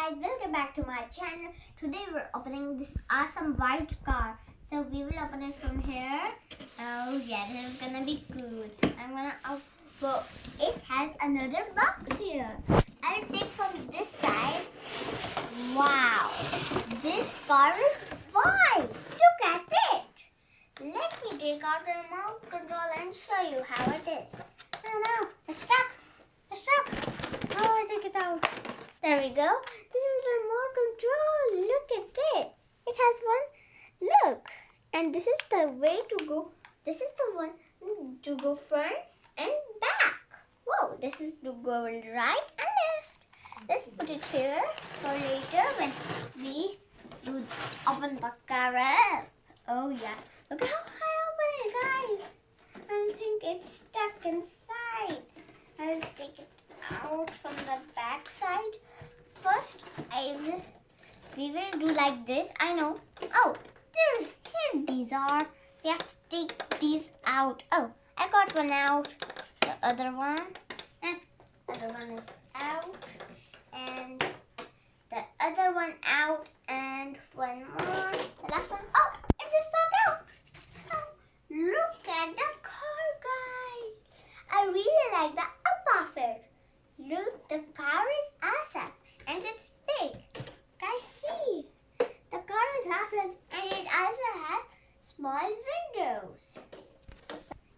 guys, welcome back to my channel. Today we're opening this awesome white car. So we will open it from here. Oh yeah, this is gonna be good. Well, it has another box here. I'll take from this side. Wow, this car is white. Look at it. Let me take out the remote control and show you how it is. Oh no, it's stuck. It's stuck. Oh, I take it out. There we go. This is the remote control. Look at it. It has one look. And this is the way to go. This is the one to go front and back. Whoa, this is to go right and left. Let's put it here for later when we do open the car up. Oh yeah. Look how I open it, guys. I think it's stuck inside. I'll take it out from the back side. First, we will do like this. I know. Oh, here these are. We have to take these out. Oh, I got one out. The other one. Other one is out. And the other one out. And one more. The last one. Oh, it just popped out. Oh, look at the car, guys. I really like the up of it. Look, the car is awesome and it's big. Guys, see, the car is awesome and it also has small windows.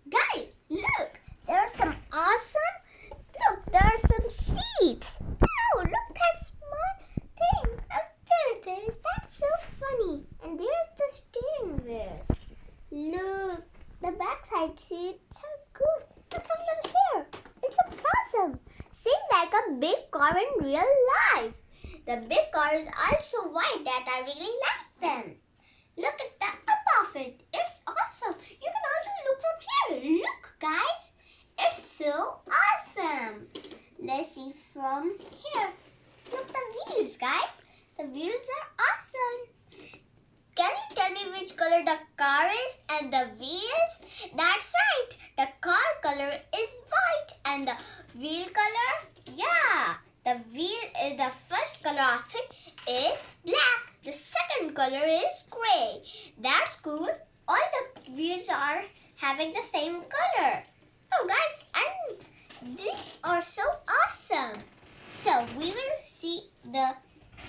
Guys, look, there are some awesome. Look, there are some seats. Oh, look that small thing. Oh, there it is. That's so funny. And there's the steering wheel. Look, the backside seats are good. Look from here. It looks awesome. Seems like a big car in real life. The big car is also white that I really like them. Look at the up of it. It's awesome. You can also look from here. Look, guys. It's so awesome. Let's see from here. Look the wheels, guys. The wheels are awesome. Can you tell me which color the car is and the wheels? That's right. The car color is white and the wheel color, yeah. The wheel, the first color of it is black. The second color is gray. That's cool. All the wheels are having the same color. Oh guys, and these are so awesome. So we will see the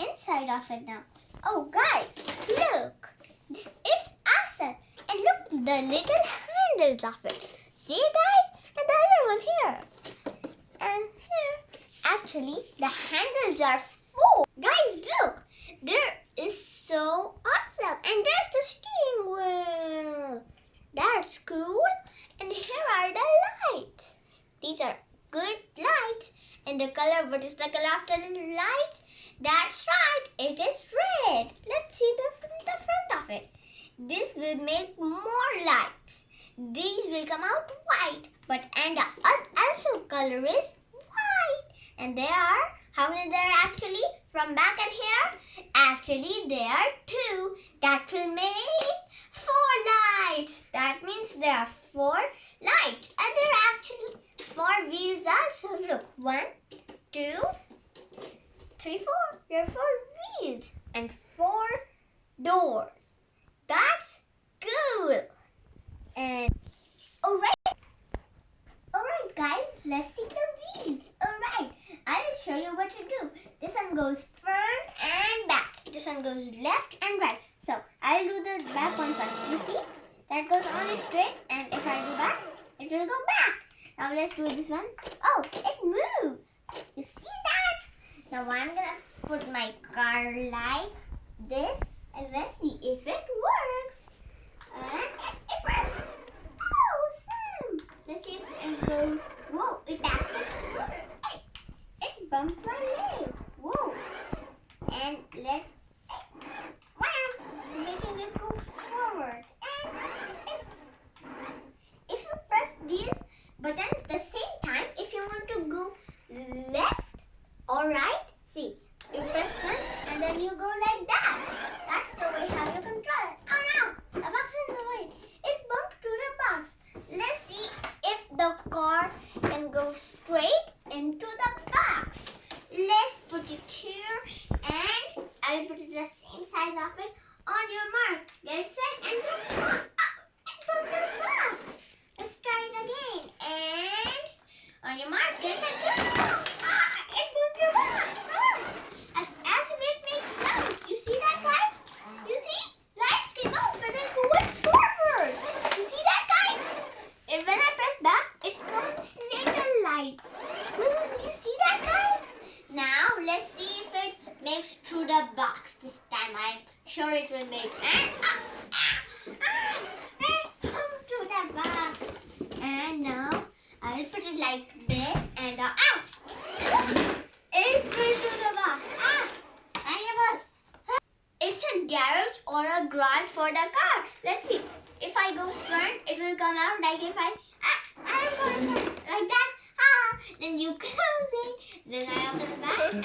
inside of it now. Oh guys, look. It's awesome. And look, the little handles of it. See guys? And the other one here. And here, actually, the handles are four. Guys, look. There is so awesome. And there's the steering wheel. That's cool. And here are the lights. These are good lights. And the color, what is the color after the lights? That's right. It is red. Let's see the front of it. This will make more lights. These will come out white. And the also color is white. And there are, how many there are actually from back and here? Actually, there are two. That will make four lights. That means there are four lights. And there are actually four wheels also. Look, 1, 2, 3, 4. There are 4 wheels and 4 doors. That's cool. And alright guys, let's see the wheels. Alright, I'll show you what to do. This one goes front and back. This one goes left and right. So I'll do the back one first. You see? That goes only straight, and if I do back, it will go back. Now let's do this one. Oh, it moves. You see that? Now I'm gonna put my car like this and let's see if it works. And it works. Awesome. Let's see if it goes. Whoa, it actually works. Hey, it bumped my leg. Whoa. And let's, wow, making it go forward. And if you press these buttons the same time, if you want to go left or right, see, you press one and then you go like that. That's the way how you control it. Oh no, the box is in the way. It bumped to the box. Let's see if the car can go straight into the box. Let's put it here and I will put it the same size of it. On your mark, get set, and go. It broke the box. Let's try it again. And on your mark, get set, go. It broke your box. Actually, it makes sound. You see that, guys? You see? Lights came out, but then going forward. You see that, guys? And when I press back, it comes little lights. You see that, guys? Now, let's see if it makes through the box this time. I'm sure it will make. Come through the box. And now, I will put it like this and it fell through the box. It's a garage or a garage for the car. Let's see. If I go front, it will come out. Like if I go front like that. Then you close it. Then I open back and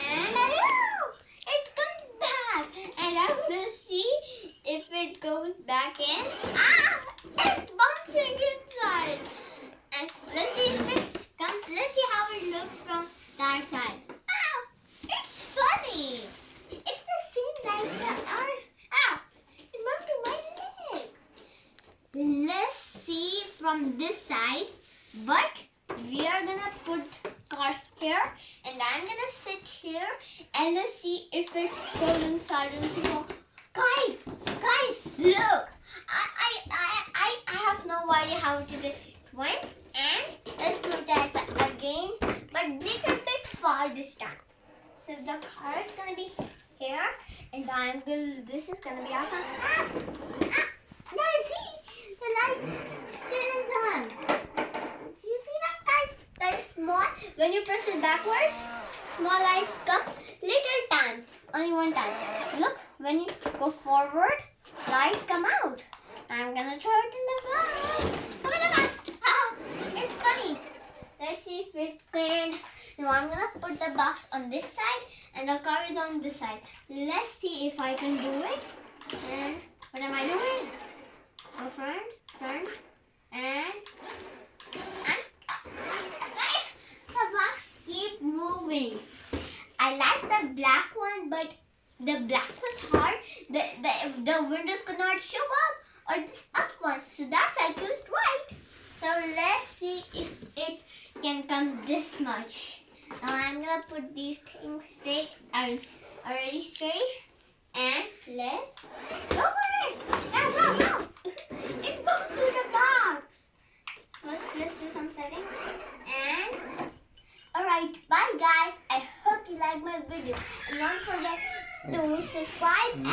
it comes back. And I'm gonna see if it goes back in. It's bouncing inside. And let's see if it comes. Let's see how it looks from that side. It's funny. It's the same like it bumped to my leg. Let's see from this side, but we are gonna put car here, and I'm gonna sit here, and let's see if it goes inside and see. Guys, look! I have no idea how to do it. One, and let's do that again, but little bit far this time. So the car is gonna be here, and this is gonna be awesome. Now see, the light still is on. So you see that, guys? That is small. When you press it backwards, small lights come. Little time, only one time. Look, when you go forward, lights come out. I'm gonna throw it in the box. Come in the box. It's funny. Let's see if it can. Now I'm gonna put the box on this side and the car is on this side. Let's see if I can do it. And what am I doing? Go front, and the box keep moving. I like the black one, but the black was hard. The windows could not show up, or this up one. So that's I chose right. So let's see if it can come this much. Now I'm gonna put these things straight. It's already straight. And let's go for it. Go. It goes through the box. Let's do some setting. And alright, bye guys. I hope you like my video. And don't forget to subscribe and